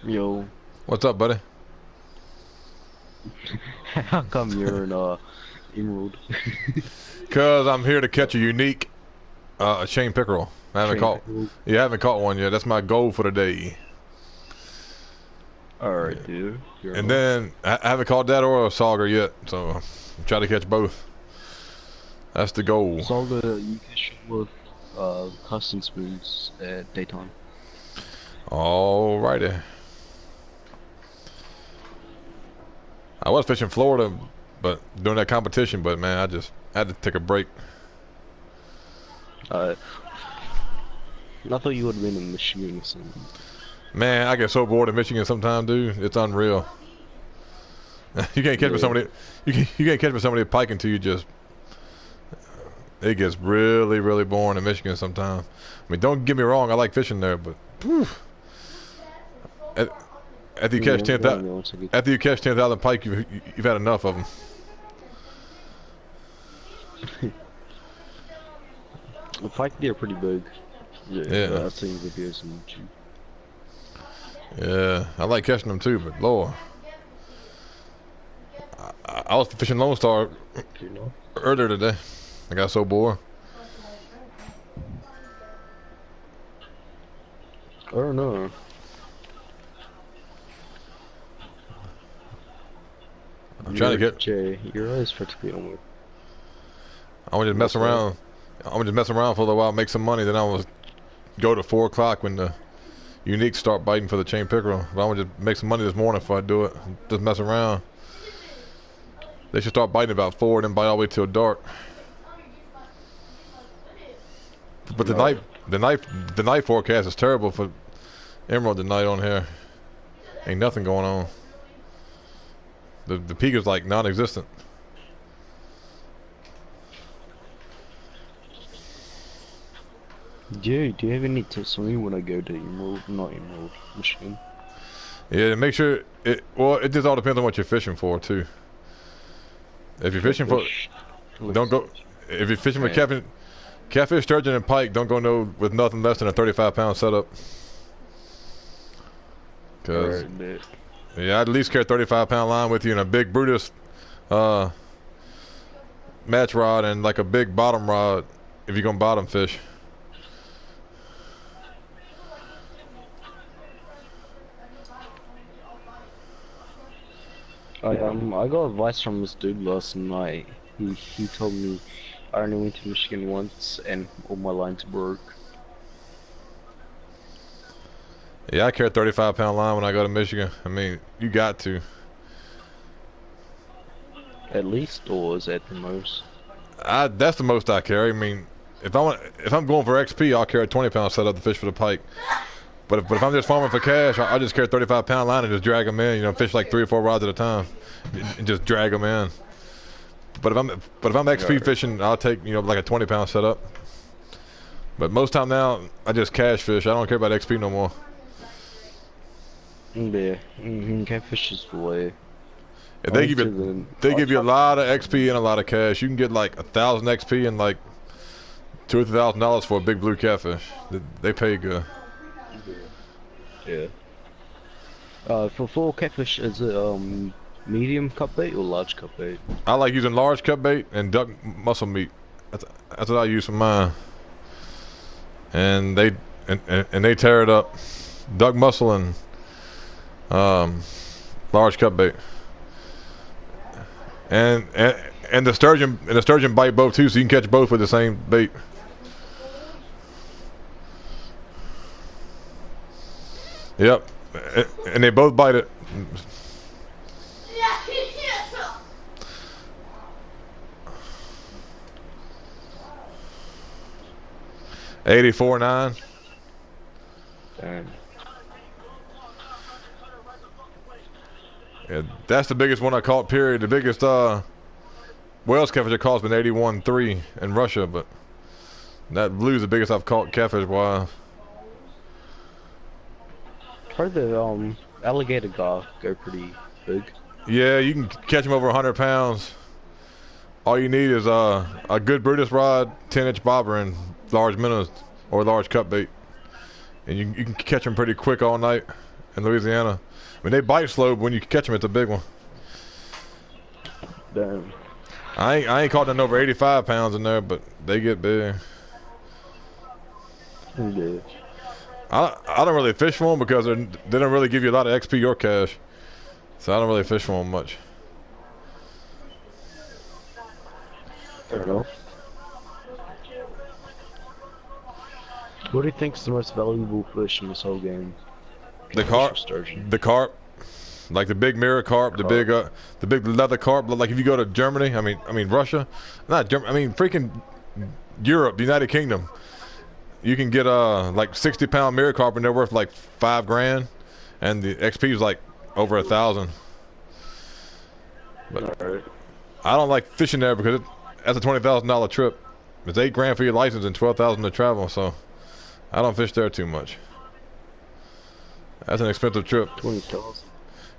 Yo, What's up, buddy? how come you're in Emerald? Cause I'm here to catch a unique chain pickerel. I haven't Train caught. Emerald? Yeah, I haven't caught one yet. That's my goal for the day. Alright, Yeah. dude. Fair And enough. then I haven't caught that or a sauger yet, so I'm trying to catch both. That's the goal. Saga, you can shoot with custom spoons at daytime. Alrighty. I was fishing Florida, but doing that competition. But man, I just had to take a break. Uh, I thought you would have been in Michigan or something. Man, I get so bored in Michigan sometimes, dude. It's unreal. You can't catch me Yeah. somebody. You can't catch me somebody pike until you just. It gets really, really boring in Michigan sometimes. I mean, don't get me wrong, I like fishing there, but whew, at, after you catch Yeah, ten well, thousand, yeah, once I get after you catch 10,000 pike, you've had enough of them. the pike, they're pretty big. Yeah, Yeah, I've seen videos on YouTube. yeah, I like catching them too, but Lord, I was fishing Lone Star You know? earlier today. I got so bored. I don't know. I'm trying to get. Jay, your eyes practically on with. I want to just mess What's that? around. I want to just mess around for a little while, make some money. Then I will go to 4 o'clock when the uniques start biting for the chain pickerel. But I want to just make some money this morning if I do it. Just mess around. They should start biting about 4 and then bite all the way till dark. But the No. night, the night, the night forecast is terrible for emerald tonight on here. Ain't nothing going on. The peak is like non-existent. Do you have any tips for me when I go to Emerald, not Emerald, Michigan? Yeah, make sure it. Well, it just all depends on what you're fishing for too. If you're fishing for, Catfish. don't go. If you're fishing for Right. catfish, sturgeon, and pike, don't go no with nothing less than a 35-pound setup. Cause Alright, bet. yeah, I'd at least carry a 35-pound line with you and a big Brutus uh, match rod and like a big bottom rod if you're gonna bottom fish. I got advice from this dude last night. He told me I only went to Michigan once and all my lines broke. Yeah, I carry a 35-pound line when I go to Michigan. I mean, you got to. At least, or is at the most. That's the most I carry. I mean, if I'm going for XP, I'll carry a 20-pound setup to fish for the pike. But if I'm just farming for cash, I just carry a 35-pound line and just drag them in. You know, fish like 3 or 4 rods at a time, and just drag them in. But if I'm XP Alright. fishing, I'll take like a 20-pound setup. But most time now, I just cash fish. I don't care about XP no more. Yeah, catfish is the way. If I they went give to you the. they give you a lot of XP and a lot of cash. You can get like 1,000 XP and like $2,000 for a big blue catfish. They pay good. Yeah. For full catfish, is it medium cut bait or large cut bait? I like using large cut bait and duck muscle meat. That's what I use for mine. And they tear it up. Duck muscle and um, large cut bait. And the sturgeon bite both too, so you can catch both with the same bait. Yep, and they both bite it. 84.9. Damn. Yeah, that's the biggest one I caught. Period. The biggest Wales catfish I caught has been 81.3 in Russia, but that blue's the biggest I've caught catfish wise. Heard the alligator go pretty big. Yeah, you can catch them over 100 pounds. All you need is a good Brutus rod, 10-inch bobber, and large minnows or large cut bait, and you can catch them pretty quick all night. in Louisiana. I mean, they bite slow, but when you catch them, it's a big one. Damn. I ain't caught none over 85 pounds in there, but they get big. Yeah. I don't really fish for them because they don't really give you a lot of XP or cash, so I don't really fish for them much. Fair enough. What do you think's the most valuable fish in this whole game? The Catfish or carp, sturgeon? the carp, like the big mirror carp, the big leather carp. Like if you go to Germany, I mean Russia, not Germany. I mean freaking Europe, the United Kingdom. You can get like 60-pound mirror carp and they're worth like $5 grand, and the XP is like over 1,000. But Alright. I don't like fishing there because that's a $20,000 trip. It's $8 grand for your license and 12,000 to travel, so I don't fish there too much. That's an expensive trip. 20,000.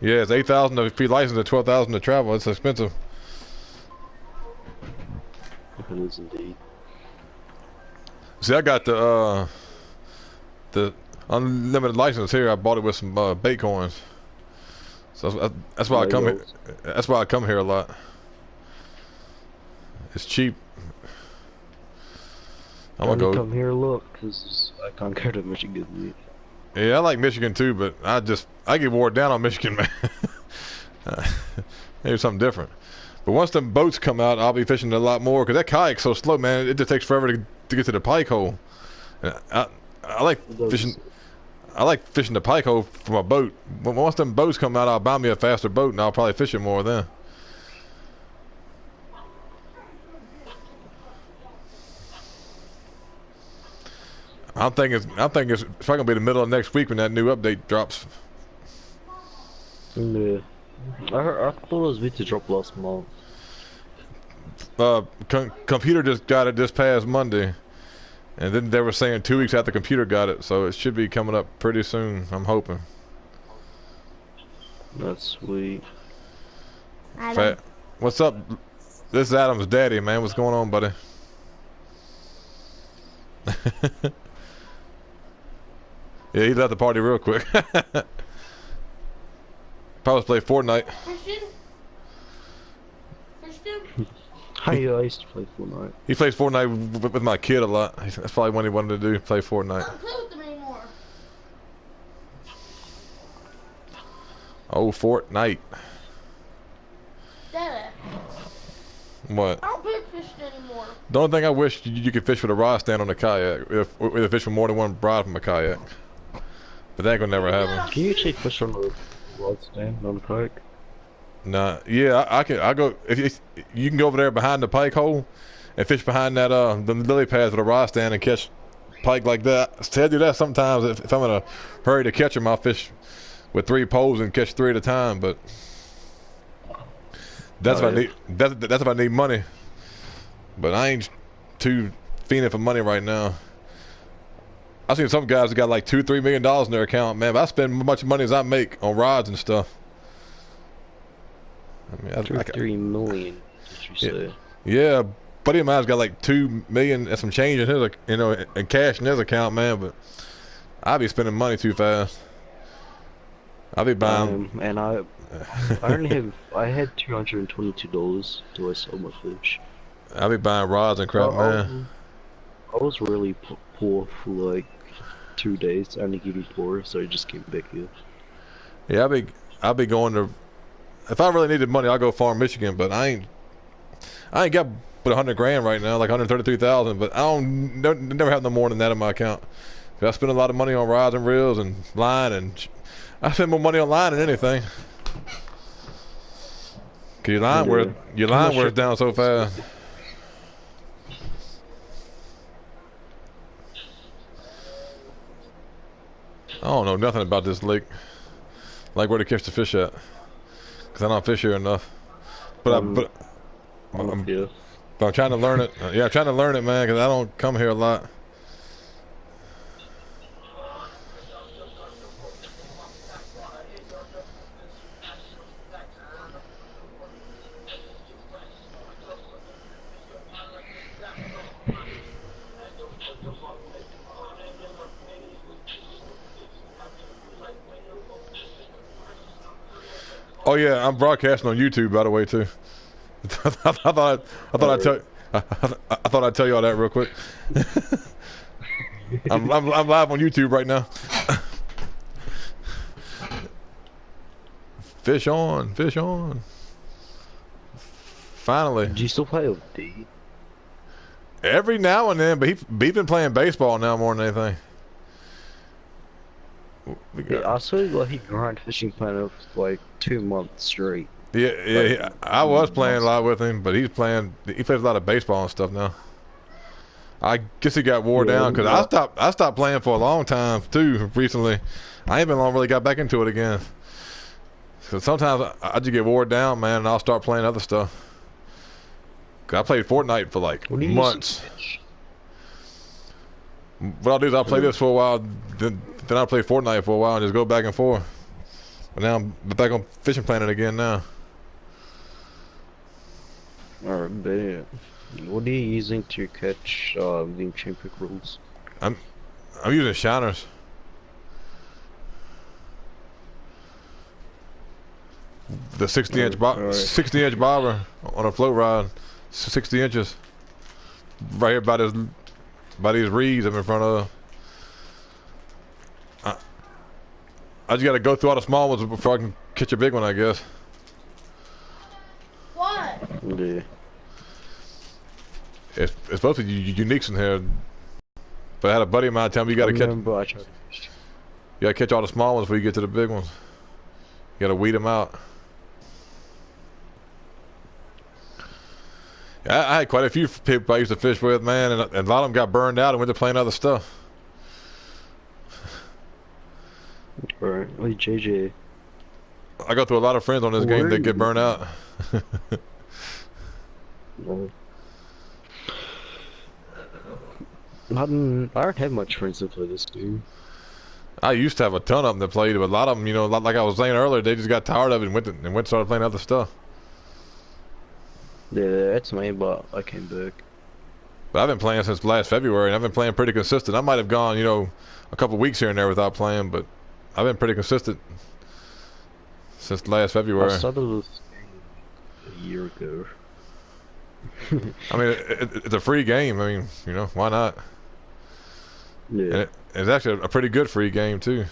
Yeah, it's 8,000 to be licensed and 12,000 to travel. It's expensive. It is indeed. See, I got the unlimited license here. I bought it with some bait coins. So that's why I come here. That's why I come here a lot. It's cheap. I'm gonna go. Come here, look, because I can't go to Michigan yet. Yeah, I like Michigan too, but I get wore down on Michigan, man. Maybe something different. But once them boats come out, I'll be fishing a lot more because that kayak's so slow, man. It just takes forever to get to the pike hole. And I like fishing. I like fishing the pike hole from a boat. But once them boats come out, I'll buy me a faster boat and I'll probably fish it more then. I'm thinking it's probably gonna be the middle of next week when that new update drops. Yeah. I thought it was meant to drop last month. Computer just got it this past Monday, and then they were saying 2 weeks after computer got it, so it should be coming up pretty soon. I'm hoping. That's sweet. What's up? This is Adam's daddy, man. What's going on, buddy? Yeah, he left the party real quick. Probably play Fortnite. I used to play Fortnite. He plays Fortnite with my kid a lot. That's probably what he wanted to do, play Fortnite. I don't play with them anymore. Oh, Fortnite. Dada, What? I don't play fishing anymore. The only thing I wish you could fish with a rod stand on a kayak. With a fish with more than one rod from a kayak. But that ain't gonna never happen. Can you actually fish on the rod stand on the kayak? Nah, yeah, I can. I go if you can go over there behind the pike hole and fish behind that the lily pads with a rod stand and catch pike like that. So I do that sometimes if I'm in a hurry to catch them. I'll fish with 3 poles and catch 3 at a time. But that's if I need that's if I need money. But I ain't too fiending for money right now. I've seen some guys that got like $2-3 million in their account, man. But I spend as much money as I make on rods and stuff. I mean, 3 million, did you say? Yeah, buddy of mine's got like 2 million and some change in his, in cash in his account, man. But I be spending money too fast. I be buying. And I had $222 till I sold my fish. I be buying rods and crap, man. I was really poor for like 2 days. I only getting poor, so I just came back here. Yeah, I be going to. If I really needed money, I'll go farm Michigan, but I ain't got but 100 grand right now, like 133,000. But I never have no more than that in my account. I spend a lot of money on rods and reels and line, and I spend more money on line than anything. Cause your line wears down so fast. I don't know nothing about this lake, like where to catch the fish at, cause I don't fish here enough. But I'm trying to learn it. Yeah, I'm trying to learn it, man, cause I don't come here a lot. Oh yeah, I'm broadcasting on YouTube, by the way, too. I thought I'd tell y'all that real quick. I'm live on YouTube right now. Fish on, fish on. Finally. Do you still play with D? Every now and then, but he's been playing baseball now more than anything. Yeah, I saw he grind fishing plan for like 2 months straight. Yeah, I was playing a lot with him, but he plays a lot of baseball and stuff now. I guess he got wore down because I stopped playing for a long time too recently. I ain't been long really got back into it again. Cause sometimes I just get wore down, man, and I'll start playing other stuff. Cause I played Fortnite for like months. What I'll do is I'll play this for a while, then I'll play Fortnite for a while and just go back and forth. But now I'm back on Fishing Planet again now. Alright, bet. What are you using to catch the chain pickerels? I'm using shiners. The 60-inch 60-inch bobber on a float rod, 60 inches, right here by these reeds I'm in front of. I just got to go through all the small ones before I can catch a big one, I guess. What? Yeah. It's supposed to be uniques in here, but I had a buddy of mine tell me you got to catch. You got to catch all the small ones before you get to the big ones. You got to weed them out. I had quite a few people I used to fish with, man, and a lot of them got burned out and went to playing other stuff. Right, wait, JJ. I go through a lot of friends on this game that get burned out. I don't have much friends that play this game. I used to have a ton of them that played it, but a lot of them, you know, like I was saying earlier, they just got tired of it and went and started playing other stuff. Yeah, that's me, but I came back. But I've been playing since last February, and I've been playing pretty consistent. I might have gone, you know, a couple weeks here and there without playing, but I've been pretty consistent since last February. I started this game a year ago. I mean, it's a free game. I mean, you know, why not? Yeah. And it's actually a pretty good free game too.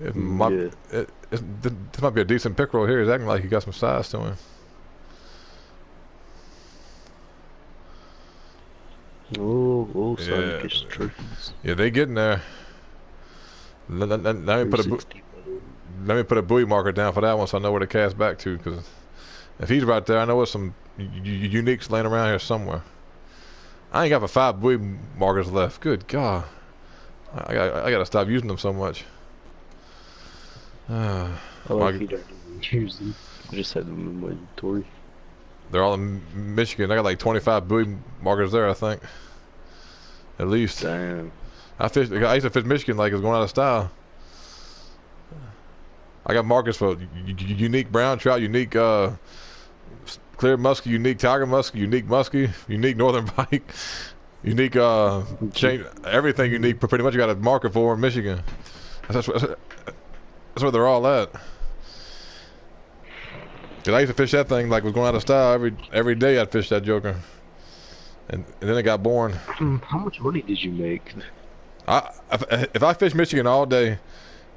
This might be a decent pickerel here. He's acting like he got some size to him. Oh, son, yeah. Gets trophies. Yeah, they getting there. Let me put a buoy marker down for that one, so I know where to cast back to. Because if he's right there, I know there's some uniques laying around here somewhere. I ain't got but 5 buoy markers left. Good God, I gotta stop using them so much. I like you don't even use them. I just have them in my inventory. They're all in Michigan. I got like 25 buoy markers there, I think. At least. Damn. I used to fish Michigan like it's going out of style. I got markers for unique brown trout, unique clear muskie, unique tiger muskie, unique muskie, unique northern pike, unique chain, everything unique. Pretty much got a marker for in Michigan. That's where they're all at. Cause I used to fish that thing like it was going out of style every day. I'd fish that joker, and then it got boring. How much money did you make? If I fish Michigan all day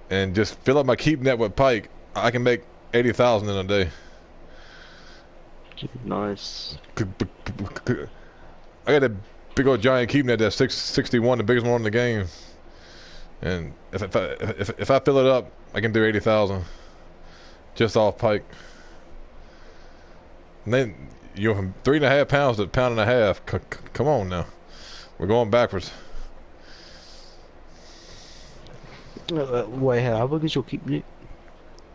and just fill up my keep net with pike, I can make 80,000 in a day. Nice. I got a big old giant keep net that's 661, the biggest one in the game. And if I fill it up, I can do 80,000 just off pike. And then you know, from 3.5 pounds to 1.5 pounds. Come on now, we're going backwards. Wait, how big is your keep net?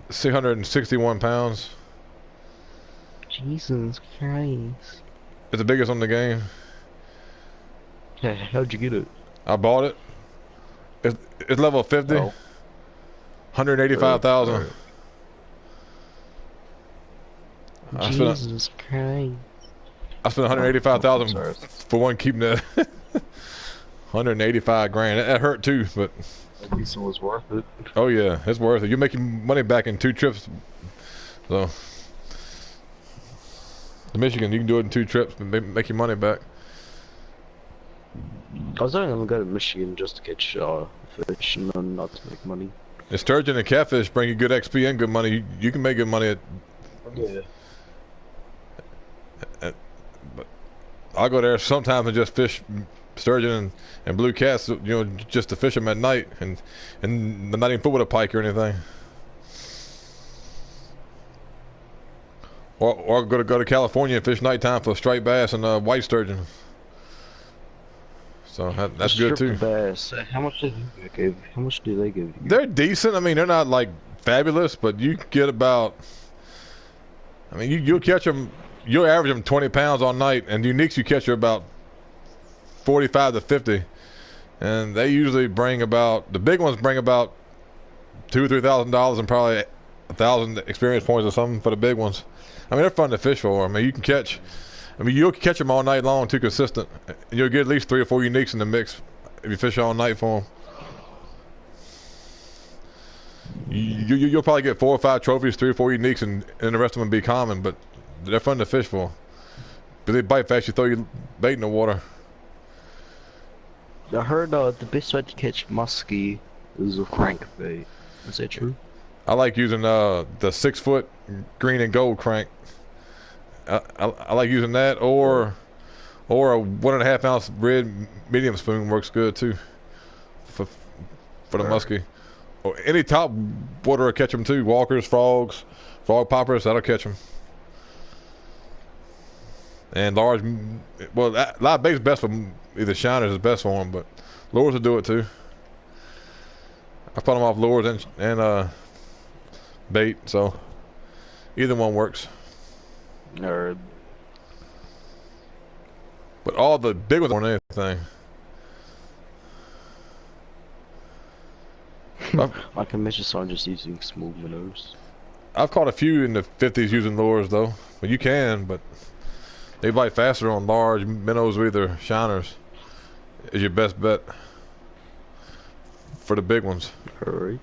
661 pounds. Jesus Christ. It's the biggest on the game. How'd you get it? I bought it. It's level 50. Oh. 185,000. Jesus Christ. I spent 185,000 for one keep net. 185 grand. That hurt too, but That decent was worth it. Oh yeah, it's worth it. You're making money back in 2 trips. So, to Michigan, you can do it in 2 trips and make your money back. I was only gonna go to Michigan just to catch fish and then not to make money. And sturgeon and catfish bring you good XP and good money. You can make good money Yeah. but I'll go there sometimes and just fish sturgeon and blue cats, you know, just to fish them at night and not even put with a pike or anything. Or go to California and fish nighttime for striped bass and white sturgeon. So that's good too. Bass. How much do they give? How much do they give you? They're decent. I mean, they're not like fabulous, but you get about. I mean, you'll catch them. You'll average them 20 pounds all night, and the uniques you catch are about 45 to 50, and they usually bring about, the big ones bring about $2,000 or $3,000 and probably 1,000 experience points or something for the big ones. I mean, they're fun to fish for. I mean, you can catch. I mean, you'll catch them all night long, too consistent, and you'll get at least 3 or 4 uniques in the mix if you fish all night for them. You'll probably get 4 or 5 trophies, 3 or 4 uniques, and the rest of them be common, but they're fun to fish for. But they bite fast, you throw your bait in the water. I heard the best way to catch muskie is with crankbait. Is that true? I like using the 6-foot green and gold crank. I like using that, or a 1.5 ounce red medium spoon works good too for the muskie. Or any top water will catch them too. Walkers, frogs, frog poppers, that'll catch them. And large, well, live bait's best for either shiners is best for them, but lures will do it too. I put them off lures and bait, so either one works. Or But all the big ones more than anything. I can measure some just using small minnows. I've caught a few in the 50s using lures though. But you can, but they bite faster on large minnows or either shiners. Is your best bet for the big ones. Alright.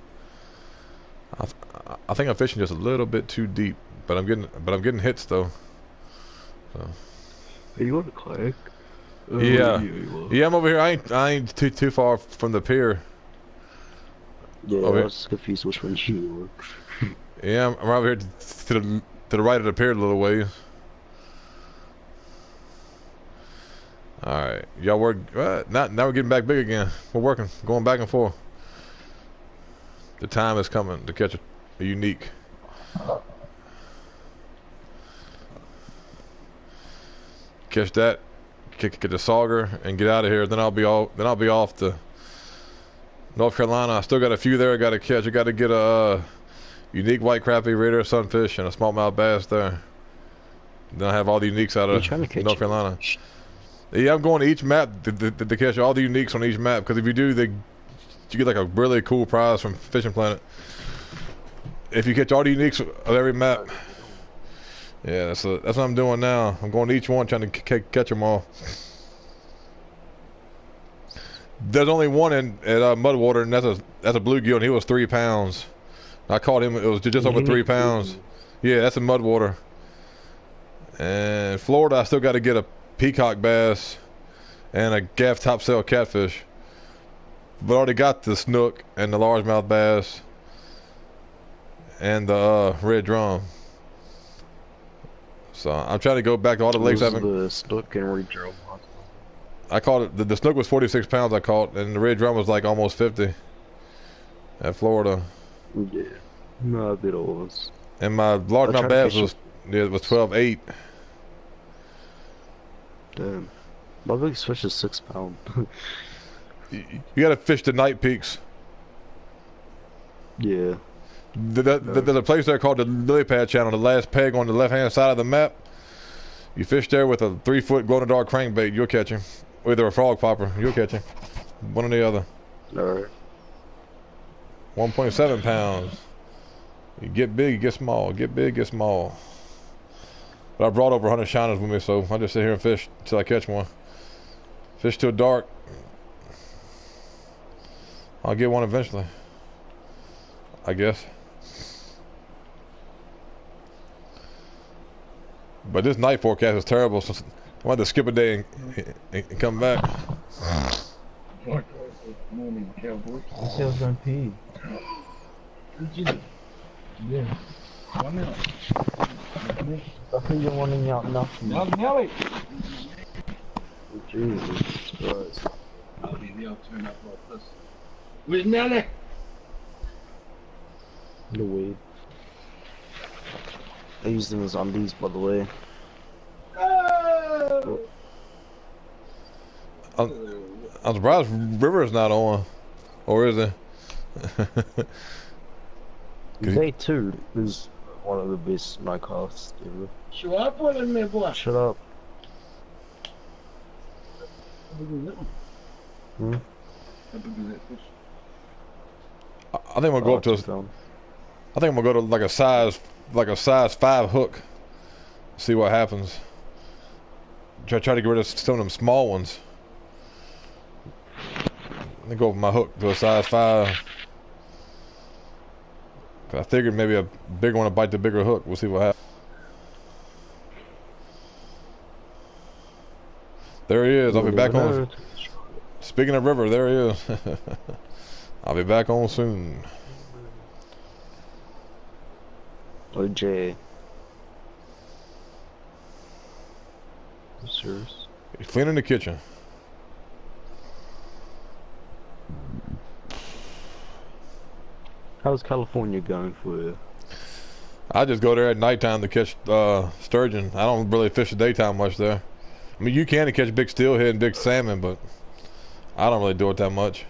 I think I'm fishing just a little bit too deep, but I'm getting hits though. So. Hey, you want a kayak? Yeah, I'm over here. I ain't too far from the pier. Yeah, over I was confused which one you were. Yeah, I'm over here to the right of the pier a little ways. All right, y'all work. Now we're getting back big again. We're working, going back and forth. The time is coming to catch a unique. Catch that, get the sauger, and get out of here. Then I'll be off to North Carolina. I still got a few there I got to catch. I got to get a unique white crappie, raider, sunfish, and a smallmouth bass there. Then I have all the uniques out of North Carolina. Yeah, I'm going to each map to catch all the uniques on each map, because if you do, you get like a really cool prize from Fishing Planet. If you catch all the uniques of every map. Yeah, that's what I'm doing now. I'm going to each one trying to catch them all. There's only one at Mudwater, and that's a bluegill, and he was 3 pounds. I caught him. It was just over 3 pounds. Yeah, that's in Mudwater. And Florida, I still got to get a peacock bass and a gaff topsail catfish. But I already got the snook and the largemouth bass and the red drum. So I'm trying to go back to all the lakes I haven't. The snook and red drum. I caught it. The snook was 46 pounds. I caught, and the red drum was like almost 50 at Florida. Yeah, no, a bit of was. And my largemouth bass was 12.8. Damn, my biggest fish is 6 pounds. You gotta fish the night peaks. Yeah. There's a place there called the Lily Pad Channel, the last peg on the left-hand side of the map. You fish there with a 3-foot glow-in-the-dark crankbait, you'll catch him. Or either a frog popper, you'll catch him. One or the other. Alright. 1.7 pounds. You get big, you get small. Get big, get small. But I brought over 100 shiners with me, so I just sit here and fish until I catch one. Fish till dark. I'll get one eventually. I guess. But this night forecast is terrible, so I want to skip a day and come back. Morning, cowboy. I said I was gonna pee. Did you? Yeah. 1 minute. I think you're wanting out nothing. Now, Nelly. Jesus Christ. I'll turn up like this. Where's Nelly? The weed. I used them as undies, by the way. Oh! I'm surprised River's not on. Or is it? Day 2 is one of the best nightcasts ever. Shut up with him, my boy. Shut up. How big is that one? Hmm? How big is that fish? I think I'm gonna go up to I think I'm gonna go to like a size 5 hook. See what happens. Try to get rid of some of them small ones. Let me go with my hook to a size 5. I figured maybe a bigger one to bite the bigger hook. We'll see what happens. There he is. I'll be back on. Speaking of River, there he is. I'll be back on soon. Oh, Jay. You serious? He's cleaning the kitchen. How's California going for you? I just go there at nighttime to catch sturgeon. I don't really fish the daytime much there. I mean, you can catch big steelhead and big salmon, but I don't really do it that much.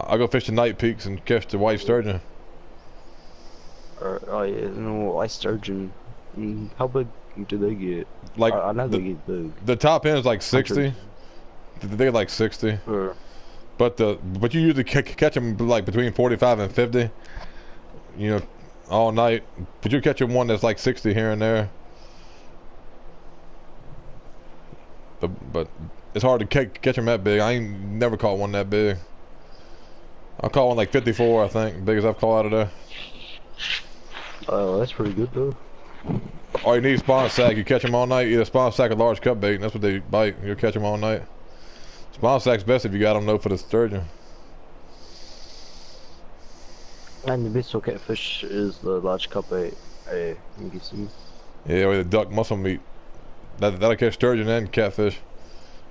I go fish the night peaks and catch the white sturgeon. Oh yeah, no, I sturgeon. How big do they get? Like I know they get big. The top end is like 60. They get like 60. But you usually catch them like between 45 and 50. You know, all night. But you catch one that's like 60 here and there. But it's hard to catch them that big. I ain't never caught one that big. I caught one like 54, I think, biggest I've caught out of there. Oh, that's pretty good though. All you need is spawn sack. You catch them all night. Either spawn sack or large cut bait, and that's what they bite. You'll catch them all night. Spawn sack's best if you got them though for the sturgeon. And the best for catfish is the large cup bait. Hey, you can see. Yeah, or the duck muscle meat. That'll catch sturgeon and catfish.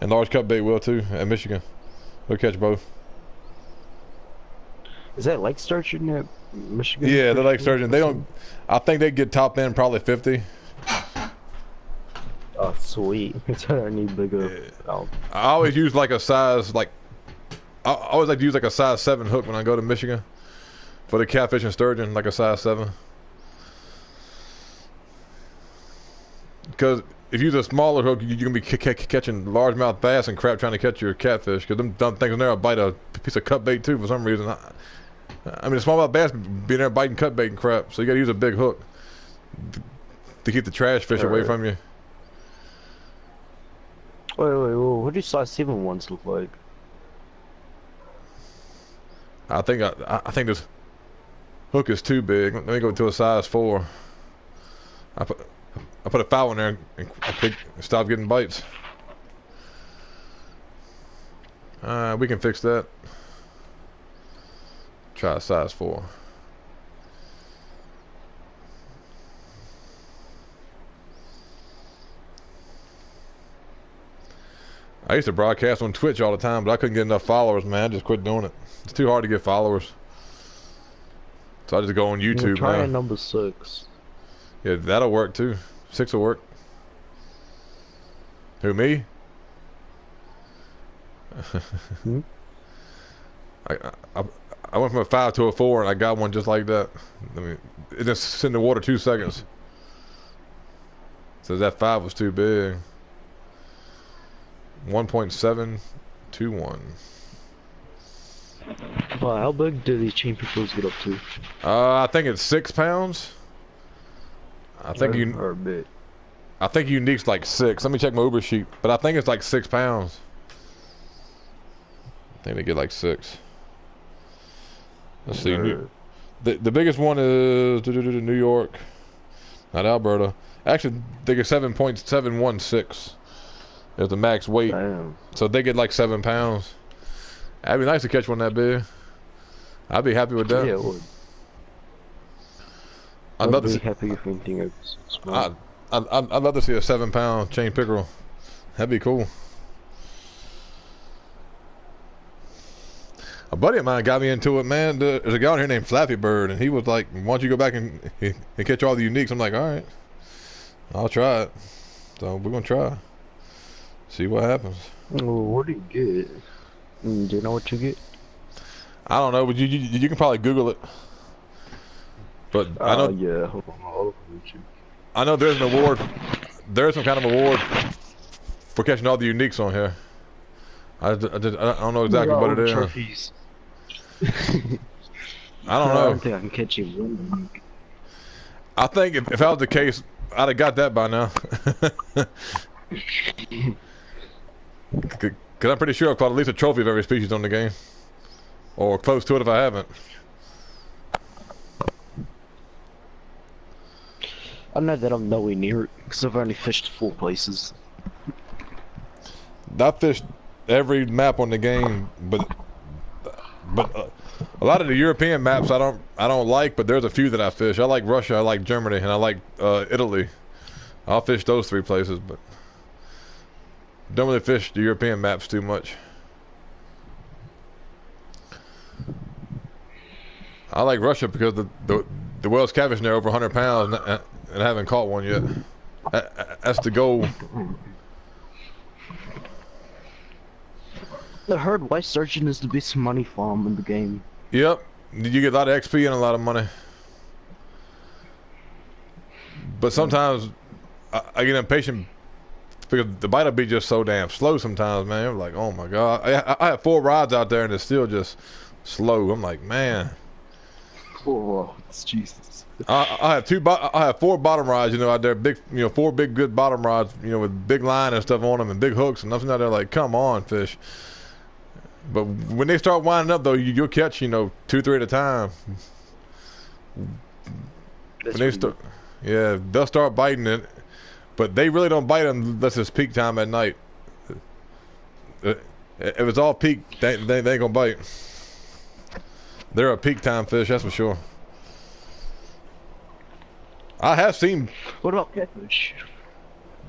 And large cut bait will too at Michigan. They'll catch both. Is that lake sturgeon at Michigan? Yeah, they're like sturgeon. They don't. I think they get top end probably 50. Oh, sweet. So I need bigger. Yeah. Oh. I always use like a size I always like to use like a size 7 hook when I go to Michigan for the catfish and sturgeon, like a size 7. Because if you use a smaller hook, you can be catching largemouth bass and crap trying to catch your catfish. Because them dumb things in there will bite a piece of cut bait too for some reason. I mean, the smallmouth bass be there biting cut bait and crap, so you got to use a big hook to keep the trash fish away from you. Wait, what do size 7 ones look like? I think this hook is too big. Let me go to a size 4. I put a foul in there and stop getting bites. We can fix that. Try a size 4. I used to broadcast on Twitch all the time, but I couldn't get enough followers, man. I just quit doing it. It's too hard to get followers. So I just go on YouTube Try now. number 6. Yeah, that'll work too. 6 will work. Who, me? Hmm? I went from a 5 to a 4 and I got one just like that. I mean, it just sit in the water 2 seconds. So that 5 was too big. 1.721. Wow, how big do these chain pickles get up to? I think it's 6 pounds. I think Or a bit. I think unique's like 6. Let me check my Uber sheet, but I think it's like 6 pounds. I think they get like 6. Let's see. The biggest one is New York, not Alberta. Actually, they get 7.716 is the max weight. Damn. So they get like 7 pounds. That'd be nice to catch one that big. I'd be happy with that. Yeah, it would. I'd love to be see, happy if anything over 6 months. I'd love to see a 7-pound chain pickerel. That'd be cool. A buddy of mine got me into it, man. There's a guy out here named Flappy Bird, and he was like, "Why don't you go back and catch all the uniques?" I'm like, "All right, I'll try it." So we're gonna try. See what happens. Oh, what do you get? Do you know what you get? I don't know, but you can probably Google it. But I know. Yeah. Hold on, I'll look at you. I know there's an award. There's some kind of award for catching all the uniques on here. I don't know exactly what it is. Trophies. I don't I know. don't think I can catch you one. I think if that was the case, I'd have got that by now. Because I'm pretty sure I've caught at least a trophy of every species on the game. Or close to it if I haven't. I know that I'm nowhere near it, because I've only fished 4 places. I fished every map on the game, but a lot of the European maps I don't like, but there's a few that I fish. I like Russia, I like Germany, and I like Italy. I'll fish those 3 places, but don't really fish the European maps too much. I like Russia because the whale's catfishing there over 100 pounds and I haven't caught one yet. That's the goal. I heard white sturgeon is the best money farm in the game. Yep, you get a lot of XP and a lot of money. But sometimes I get impatient because the bite will be just so damn slow sometimes, man. I'm like, oh my god. I have 4 rods out there and it's still just slow. I'm like, man. Oh, Jesus. I have 4 bottom rods, out there, big, 4 big good bottom rods, with big line and stuff on them and big hooks and nothing out there. Like, come on, fish. But when they start winding up, though, you'll catch, 2, 3 at a time. When they start, yeah, they'll start biting it, but they really don't bite unless it's peak time at night. If it's all peak, they ain't gonna bite. They're a peak time fish, that's for sure. I have seen. What about catfish?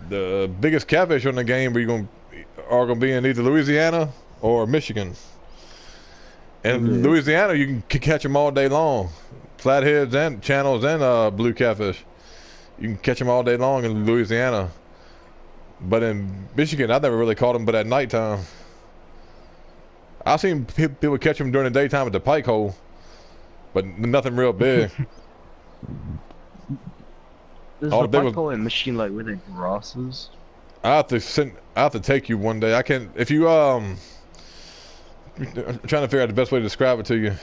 The biggest catfish on the game are gonna be in either Louisiana or Michigan. And Louisiana, you can catch them all day long. Flatheads and channels and blue catfish. You can catch them all day long in Louisiana. But in Michigan, I've never really caught them but at nighttime. I've seen people catch them during the daytime at the pike hole, but nothing real big. There's a pike hole in Michigan, like where the grass is. I have to take you one day. I can if you I'm trying to figure out the best way to describe it to you.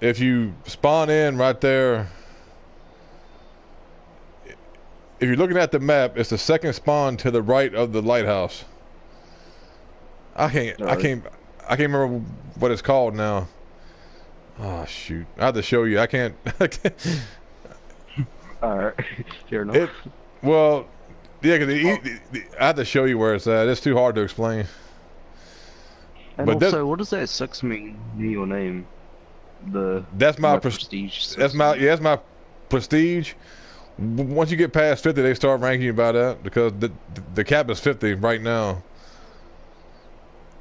If you spawn in right there, if you're looking at the map, it's the second spawn to the right of the lighthouse. I can't remember what it's called now. Oh shoot! I have to show you. I can't. All right, fair enough. Well, yeah, because I have to show you where it's at. It's too hard to explain. And but also, what does that 6 mean in your name? That's my prestige. That's my prestige. Once you get past 50, they start ranking you by that because the cap is 50 right now.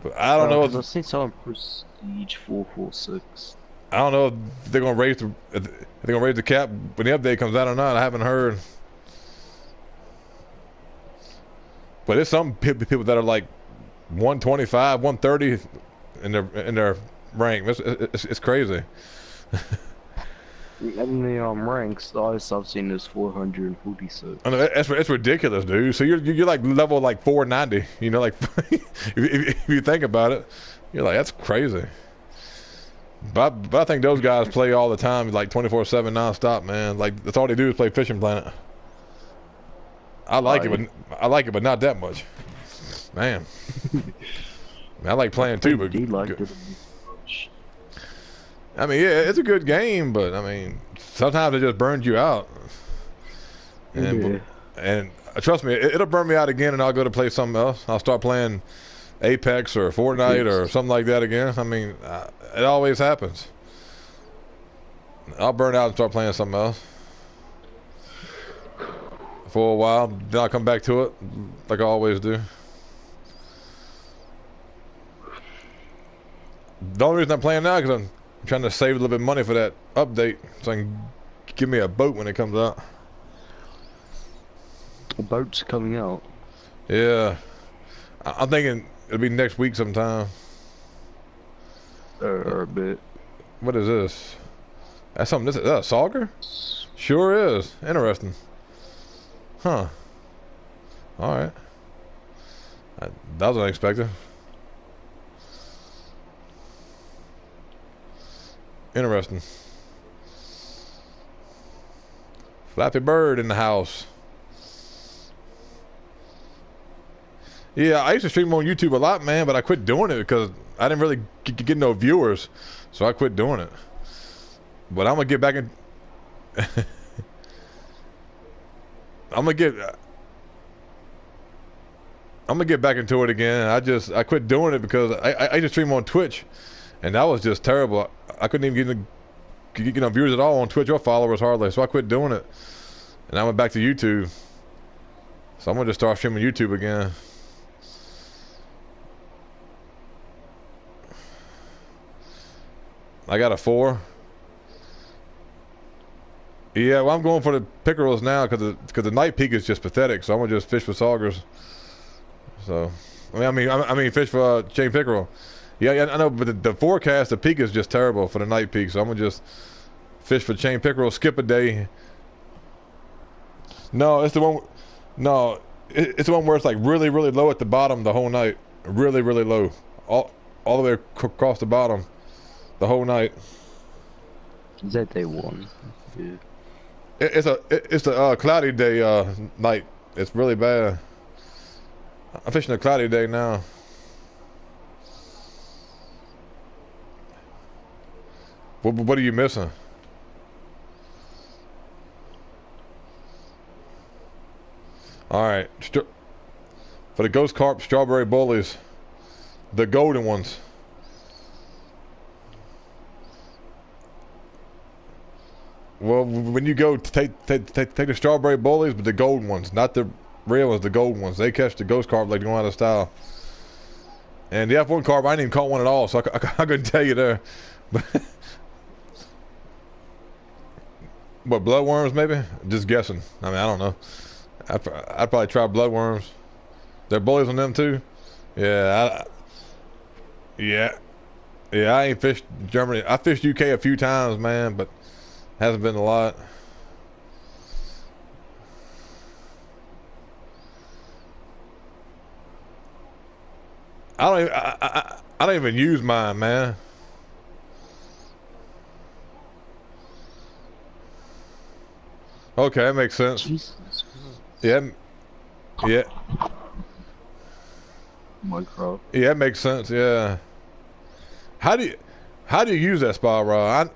But I don't know. I've seen some prestige 446. I don't know if they're gonna raise the cap when the update comes out or not. I haven't heard. But it's some people that are like 125, 130 in their rank. It's crazy. And the ranks, the highest I've seen is 446. I know, it's ridiculous, dude. So you're like level like 490. Like if you think about it, you're like that's crazy. But I think those guys play all the time, like 24/7 nonstop, man. Like that's all they do is play Fishing Planet. I like it, but not that much. Man, I like playing too, but I mean, yeah, it's a good game, but I mean, sometimes it just burns you out. And Yeah. and trust me, it'll burn me out again, and I'll go to play something else. I'll start playing Apex or Fortnite or Yes. something like that again. I mean, it always happens. I'll burn out and start playing something else for a while. Then I'll come back to it, like I always do. The only reason I'm playing now is because I'm trying to save a little bit of money for that update, so I can give me a boat when it comes out. The boat's coming out. Yeah, I'm thinking it'll be next week sometime. Or a bit. What is this? That's something. Is that a sauger? Sure is. Interesting. Huh. All right. That was unexpected. Interesting. Flappy Bird in the house. Yeah, I used to stream on YouTube a lot, man, but I quit doing it because I didn't really get no viewers, so I quit doing it. But I'm gonna get back in. I'm gonna get back into it again. I quit doing it because I just stream on Twitch, and that was just terrible. I couldn't even get no viewers at all on Twitch or followers hardly, so I quit doing it, and I went back to YouTube. So I'm gonna just start streaming YouTube again. I got a 4. Yeah, well, I'm going for the pickerels now because the night peak is just pathetic. So I'm gonna just fish for saugers. So, I mean, fish for chain pickerel. Yeah, I know, but the forecast, the peak is just terrible for the night peak. So I'm gonna just fish for chain pickerel, skip a day. No, it's the one. No, it's the one where it's like really, really low at the bottom the whole night. Really, really low, all the way across the bottom, the whole night. Is that day one? Yeah. It's a cloudy day night. It's really bad. I'm fishing a cloudy day now. What are you missing? All right, for the ghost carp, strawberry bullies, the golden ones. Well, when you go to take the strawberry bullies, but the golden ones, not the real ones, the golden ones. They catch the ghost carp like going out of style. And the F1 carp, I didn't even caught one at all, so I couldn't tell you there. But what, bloodworms maybe? Just guessing. I mean, I don't know. I'd probably try bloodworms. There bullies on them too. Yeah, yeah. I ain't fished Germany. I fished UK a few times, man, but hasn't been a lot. I don't even use mine, man. Okay, that makes sense. Jesus. Yeah, yeah, Minecraft. yeah, that makes sense. Yeah. How do you use that spot rod?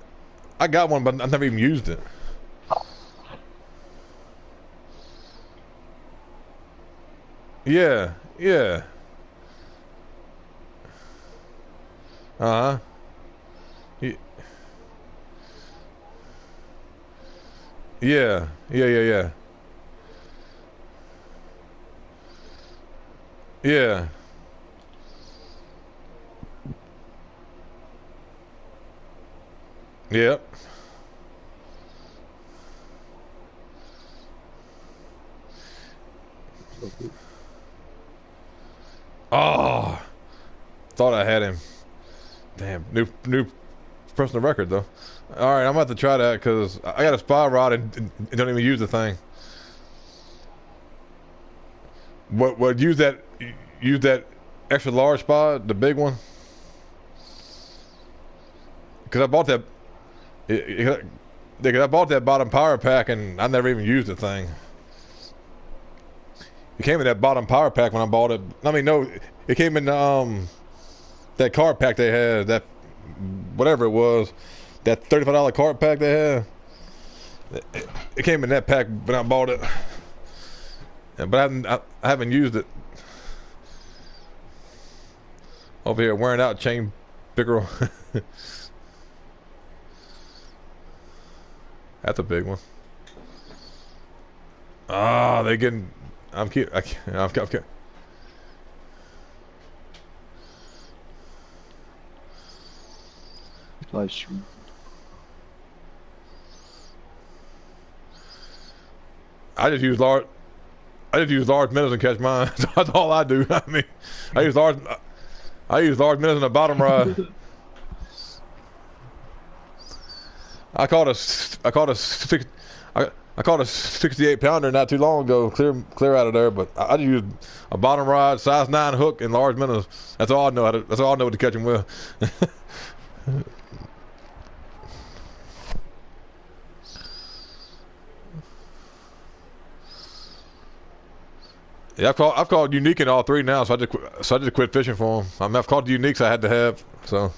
I got one, but I've never even used it. Yeah, yeah. Uh-huh. Yeah, yeah. Yeah. Yep. Oh, thought I had him. Damn, new personal record though. All right, I'm about to try that because I got a spy rod and don't even use the thing. What use that extra large spot, the big one? Because I bought that. Because I bought that bottom power pack and I never even used the thing. It came in that bottom power pack when I bought it. I mean, no, it came in that car pack they had, that whatever it was, that $35 cart pack they had. It came in that pack when I bought it, but I haven't used it. Over here wearing out chain pickerel. That's a big one. Ah, they getting. I'm keep. I'm keep. Live stream. I just use large minnows and catch mine. That's all I do. I mean, I use large minnows in the bottom rod. I caught a 68 pounder not too long ago, clear out of there. But I just use a bottom rod, size 9 hook, and large minnows. That's all I know. That's all I know what to catch them with. Yeah, I've caught unique in all three now, so I just quit fishing for them. I mean, I've caught the uniques I had to have, so.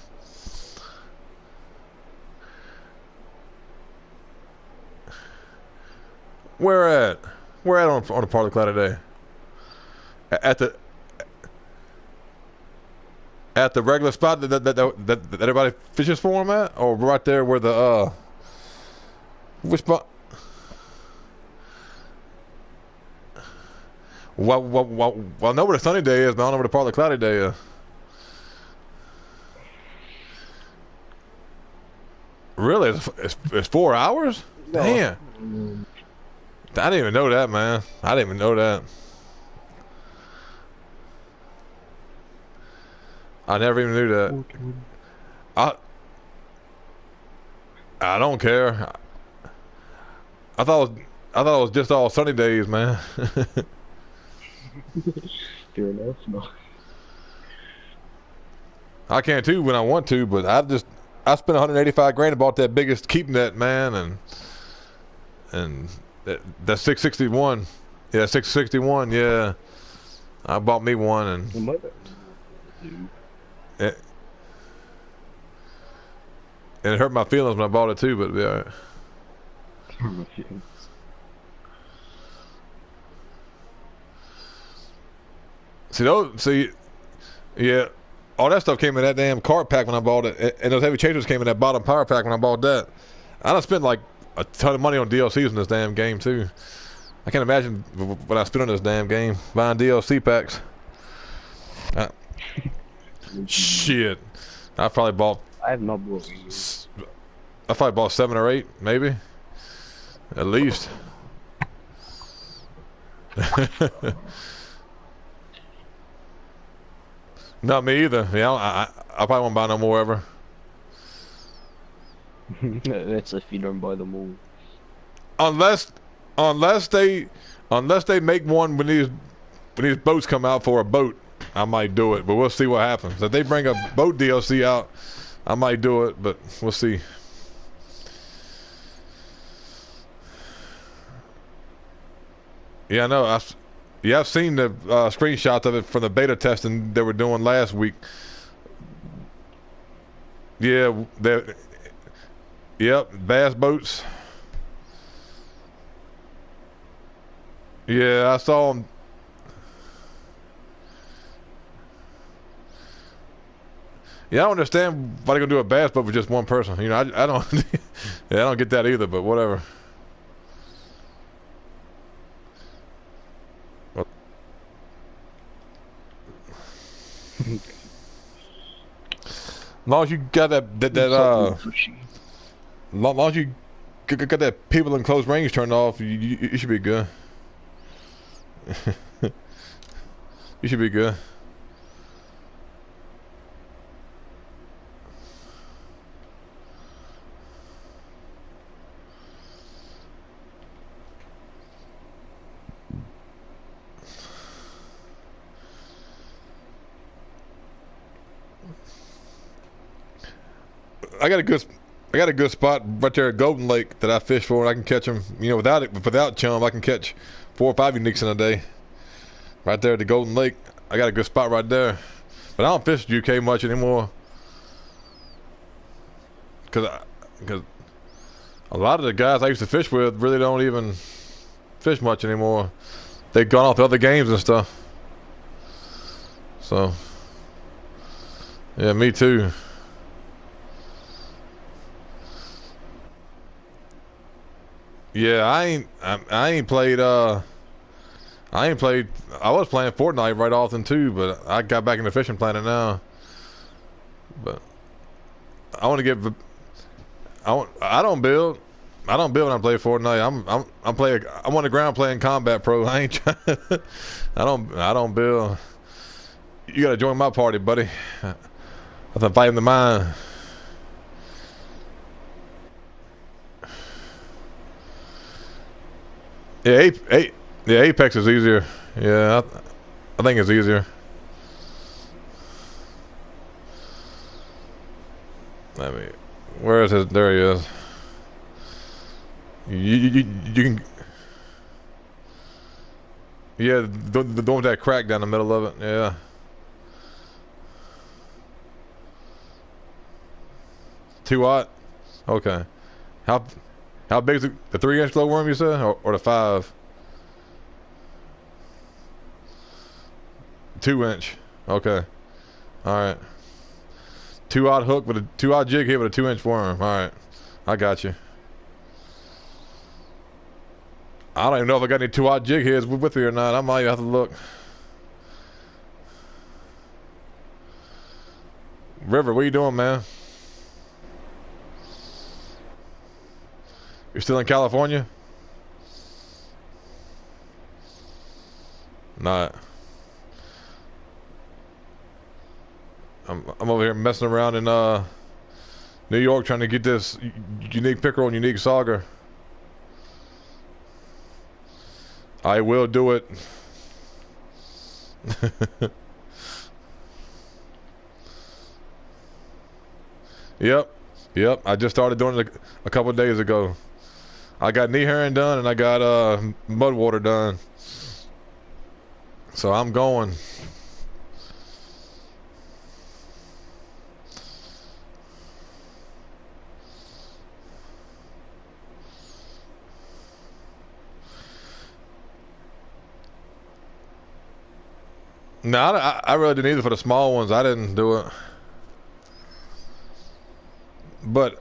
Where at? Where at on the part of the cloud today? At the regular spot that everybody fishes for them at, or right there where the which spot? Well, I know where the sunny day is, but I don't know where the part of the cloudy day is. Really? It's 4 hours? No. Damn. I didn't even know that, man. I didn't even know that. I never even knew that. I don't care. I thought it was just all sunny days, man. Fair enough. No. I can too when I want to, but I spent 185 grand and bought that biggest keep net, man, and that's 661. Yeah, 661. Yeah, I bought me one, and it hurt my feelings when I bought it too, but it'll be alright. See, yeah, all that stuff came in that damn cart pack when I bought it, and those heavy chasers came in that bottom power pack when I bought that. I done spent like a ton of money on DLCs in this damn game too. I can't imagine what I spent on this damn game buying DLC packs. Shit, I probably bought. I have no blue. I probably bought 7 or 8, maybe, at least. Not me either. Yeah, I probably won't buy no more ever. That's if you don't buy them all. Unless they make one when these boats come out for a boat, I might do it. But we'll see what happens. If they bring a boat DLC out, I might do it. But we'll see. Yeah, I know. I've seen the screenshots of it from the beta testing they were doing last week. Yeah, yep, bass boats. Yeah, I saw them. Yeah, I don't understand why they're gonna do a bass boat with just one person. You know, I don't. Yeah, I don't get that either. But whatever. As long as you got long as you got that people in close range turned off, you should be good. You should be good. I got a good spot right there at Golden Lake that I fish for, and I can catch them. You know, without chum, I can catch 4 or 5 uniques in a day. Right there at the Golden Lake, I got a good spot right there. But I don't fish UK much anymore, cause because a lot of the guys I used to fish with really don't even fish much anymore. They've gone off to other games and stuff. So, yeah, me too. Yeah, I ain't played. I was playing Fortnite right often too, but I got back into fishing planet now. But I want to get. I don't build. I don't build when I play Fortnite. I'm playing. I'm on the ground playing Combat Pro. I ain't trying. I don't build. You gotta join my party, buddy. I'm fighting the mine. Yeah, yeah, Apex is easier. Yeah, I think it's easier. I mean, where is his? There he is. You can. Yeah, the one with that crack down the middle of it. Yeah. Too hot. Okay. How how big is the 3-inch glowworm you said, or the 5? 2-inch. Okay. All right. 2-aught hook with a 2-aught jig hit with a 2-inch worm. All right. I got you. I don't even know if I got any 2-aught jig heads with me or not. I might have to look. River, what you doing, man? You're still in California? Not. I'm over here messing around in New York trying to get this unique pickerel and unique sauger. I will do it. Yep. Yep. I just started doing it a couple of days ago. I got knee herring done and I got mud water done. So I'm going. No, I really didn't either for the small ones. I didn't do it. But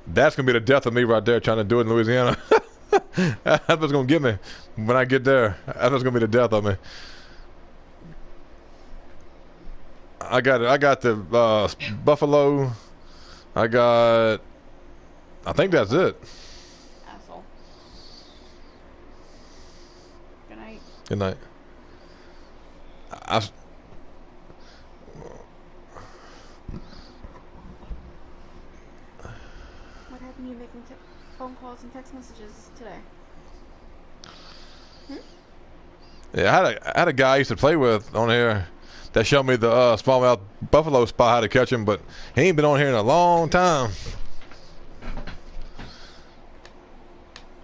that's gonna be the death of me right there trying to do it in Louisiana. That's what's gonna get me when I get there. That's what's gonna be the death of me. I got the buffalo. I think that's it. Asshole. Good night. Good night. I What happened to you making phone calls and text messages today? Yeah, I had a guy I used to play with on here that showed me the smallmouth buffalo spot how to catch him, but he ain't been on here in a long time.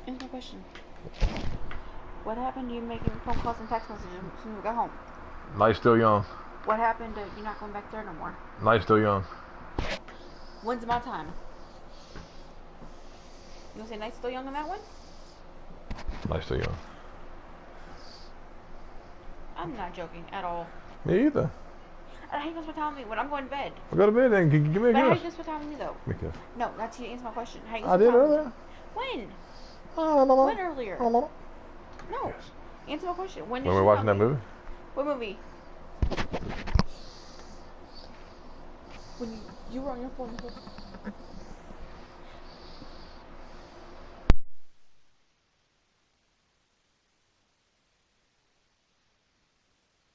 Answer my question. What happened to you making phone calls and text messages as soon as we got home? Night's still young. What happened to you not going back there no more? Night's still young. When's my time? You gonna say Night's still young on that one? Night's still young. I'm not joking at all. Me either. How you gonna spend time with me when I'm going to bed? I'll go to bed then. Give me a But how you kiss. gonna spend time with me though? Give me a kiss. No, that's you answer my question. How you I gonna did spend time with earlier. me? When? Oh, When earlier? no. No. Answer my question. When did When you we're watching tell that me? movie? What movie? When you were on your phone.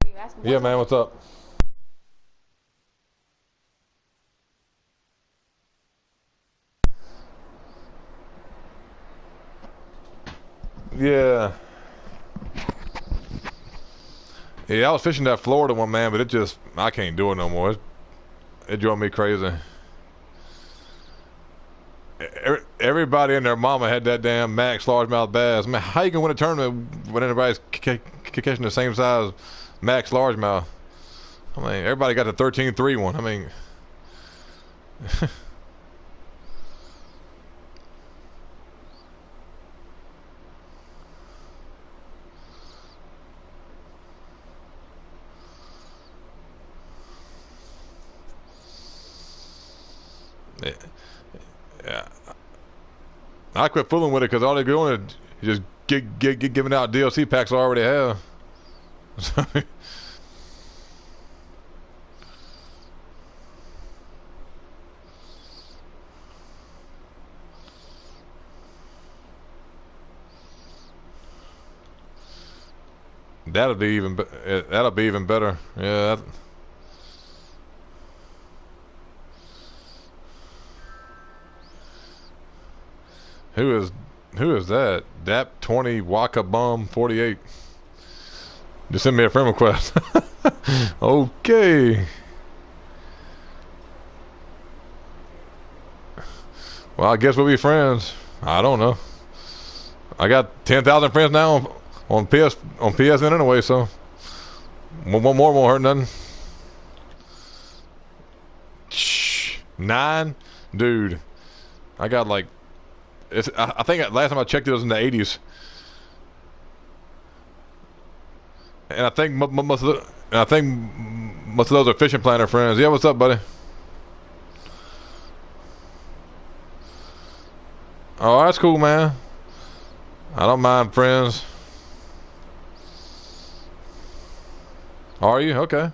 You asked me Yeah, man. What's up? Yeah. Yeah, I was fishing that Florida one, man, but I can't do it no more. It drove me crazy. Everybody and their mama had that damn max largemouth bass. Man, how you gonna win a tournament when everybody's catching the same size max largemouth? I mean, everybody got the 13-3 one. I mean, yeah. I quit fooling with it because all they're doing is just giving out DLC packs I already have. That'll be even. That'll be even better. Yeah. Who is that? Dap 20 Waka Bum 48. Just send me a friend request. Okay. Well, I guess we'll be friends. I don't know. I got 10,000 friends now on PSN anyway, so one more won't hurt nothing. Shh, 9, dude. I got like, I think last time I checked it was in the 80s, and I think most of those are fishing planner friends. Yeah, what's up, buddy? Oh, that's cool, man. I don't mind friends. Are you? Okay.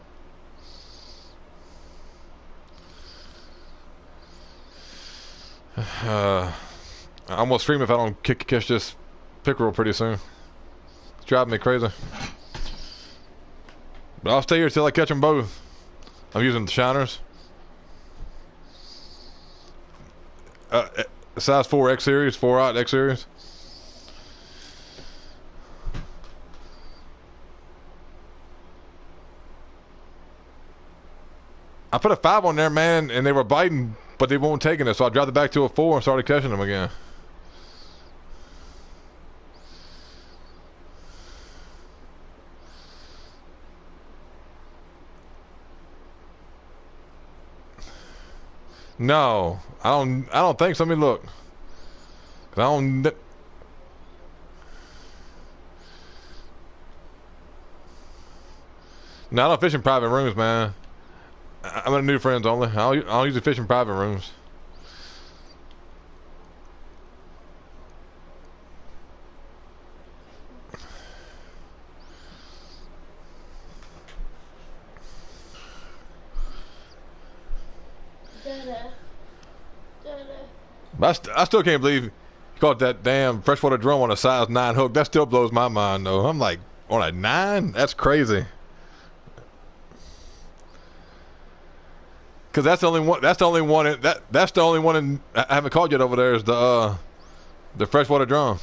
I'm gonna stream if I don't catch this pickerel pretty soon. It's driving me crazy. But I'll stay here till I catch them both. I'm using the shiners. Size 4 X series, 4-aught X series. I put a 5 on there, man, and they were biting, but they weren't taking it, so I dropped it back to a 4 and started catching them again. No, I don't think so. Let me look. 'Cause I don't. No, I don't fish in private rooms, man. I'm in new friends only. I'll usually fish in private rooms. But I still can't believe he caught that damn freshwater drum on a size 9 hook. That still blows my mind, though. I'm like, on a 9? That's crazy. Cause that's the only one. That's the only one. That's the only one I haven't caught yet over there is the freshwater drum.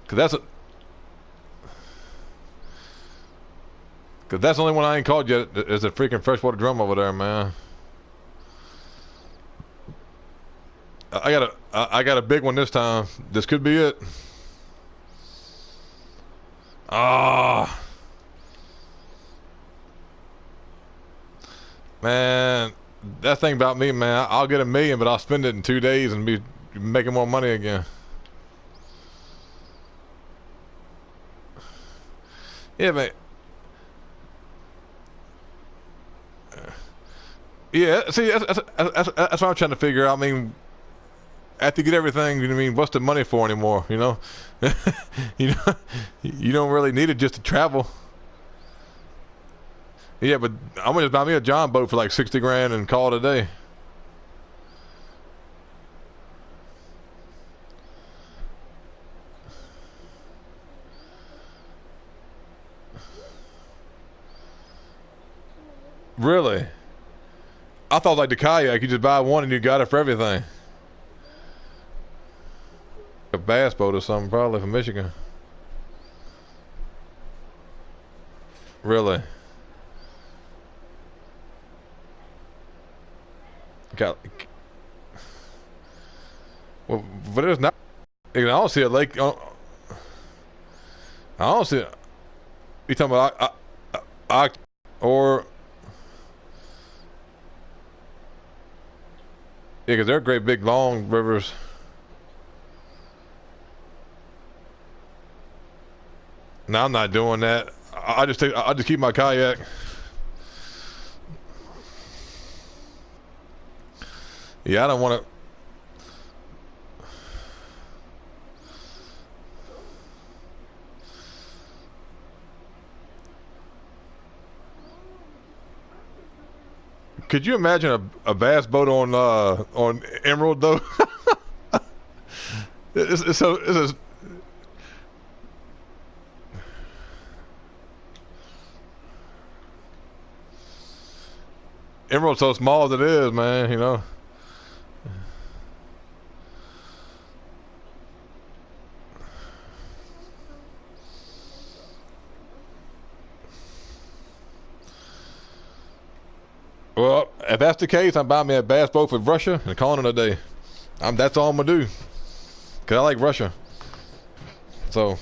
Cause that's the only one I ain't caught yet is a freaking freshwater drum over there, man. I got a big one this time. This could be it. Ah, man, that thing about me, man. I'll get $1 million, but I'll spend it in 2 days and be making more money again. Yeah, man. Yeah, see, that's what I'm trying to figure out. I mean, after you get everything, you know what I mean, what's the money for anymore, you know? You know, you don't really need it just to travel. Yeah, but I'm gonna just buy me a John boat for like 60 grand and call it a day. Really? I thought like the kayak, you just buy one and you got it for everything. A bass boat or something, probably from Michigan. Really? Got. Well, but there's not. I don't see a lake. I don't see. You talking about or yeah, because they're great big long rivers. No, I'm not doing that. I just keep my kayak. Yeah, I don't want to. Could you imagine a bass boat on Emerald though? It's Emerald's so small as it is, man. You know. Well, if that's the case, I'm buying me a bass boat for Russia and calling it a day. That's all I'm gonna do. Cause I like Russia. So.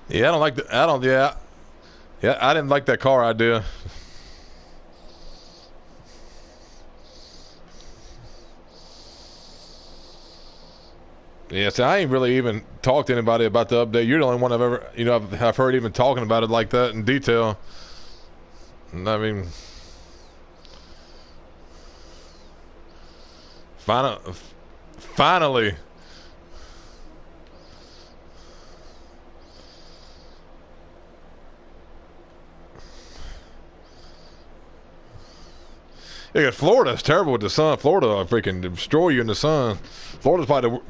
Yeah, I don't like the. I don't. Yeah, yeah. I didn't like that car idea. Yeah, see, I ain't really even talked to anybody about the update. You're the only one I've ever, I've heard even talking about it like that in detail. And I mean, finally. Yeah, Florida's terrible with the sun. Florida will freaking destroy you in the sun. Florida's probably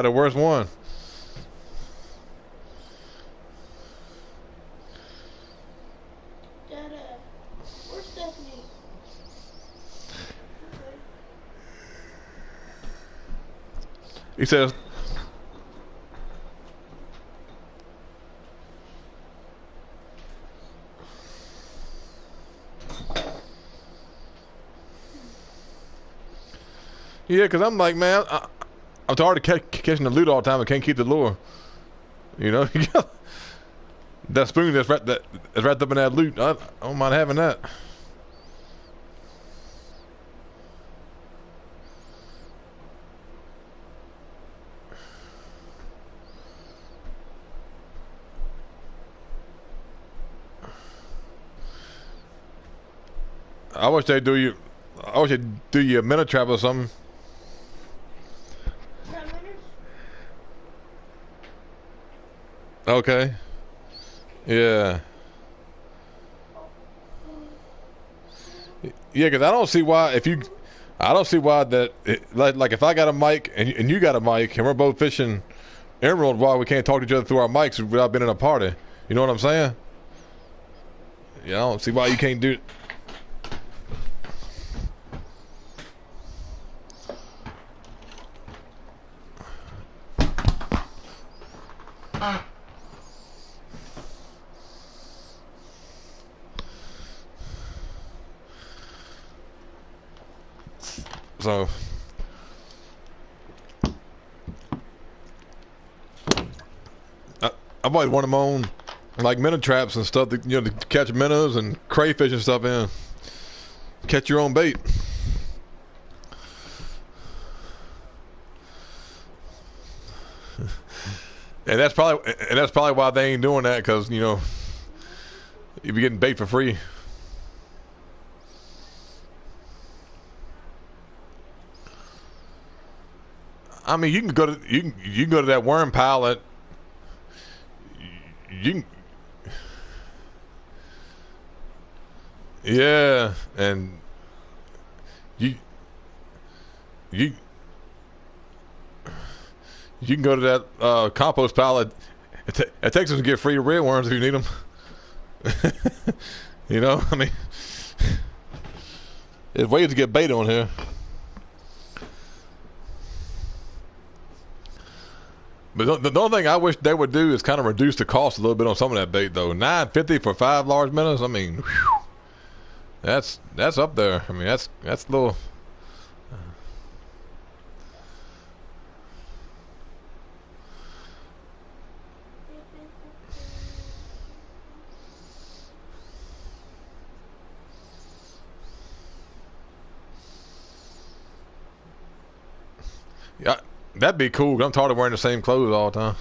the worst one. Dada, where's Stephanie? He says, yeah, because I'm like, man, I'm tired of catching the loot all the time. I can't keep the lure. You know, that spoon that's wrapped up in that loot. I don't mind having that. I wish they do you. I wish they do you a minute trap or something. Okay. Yeah. Yeah, because I don't see why I don't see why that like if I got a mic and you got a mic and we're both fishing Emerald, why we can't talk to each other through our mics without being in a party. You know what I'm saying? Yeah, I don't see why you can't do it. So I've always wanted my own like minnow traps and stuff to catch minnows and crayfish and stuff in. Catch your own bait. And that's probably why they ain't doing that, because you be getting bait for free. I mean, you can go to that worm pile at you can, yeah, and you You can go to that compost pile at Texas and get free red worms if you need them. You know, I mean, there's ways to get bait on here. But the only thing I wish they would do is kind of reduce the cost a little bit on some of that bait, though. $9.50 for 5 large minnows. I mean, whew, that's up there. I mean, that's a little. Yeah, that'd be cool. 'Cause I'm tired of wearing the same clothes all the time.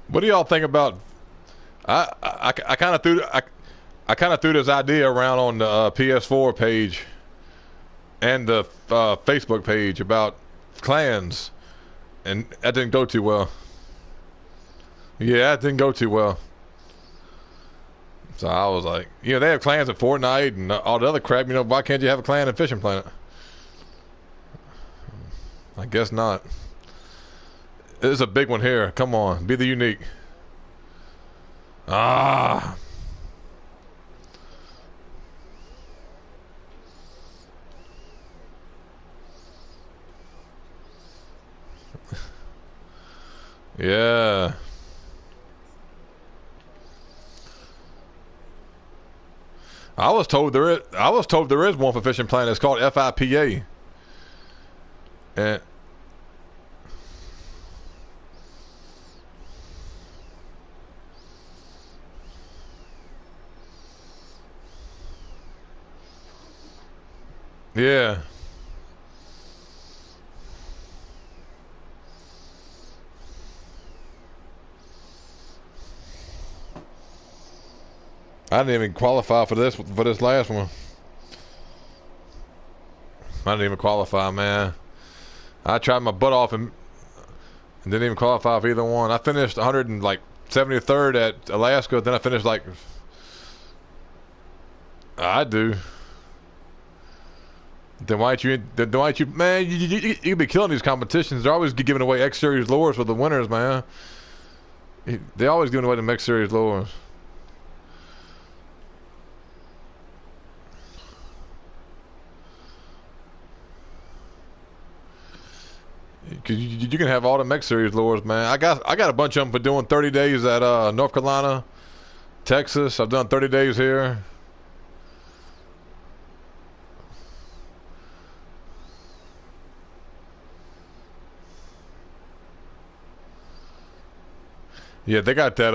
What do y'all think about? I kind of threw I kind of threw this idea around on the PS4 page and the Facebook page about clans, and that didn't go too well. Yeah, that didn't go too well. So I was like, you know, they have clans in Fortnite and all the other crap. You know, why can't you have a clan in Fishing Planet? I guess not. This is a big one here. Come on, be the unique. Ah. Yeah. I was told there is one for Fishing Planet. It's called FIPA. And yeah. I didn't even qualify for this last one. I didn't even qualify, man. I tried my butt off and didn't even qualify for either one. I finished 173rd at Alaska. Then I finished like I do. Then why don't you, man? You be killing these competitions. They're always giving away X Series lures for the winners, man. They always giving away the X Series lures. Cause you can have all the X Series lures, man. I got a bunch of them for doing 30 days at North Carolina, Texas. I've done 30 days here. Yeah, they got that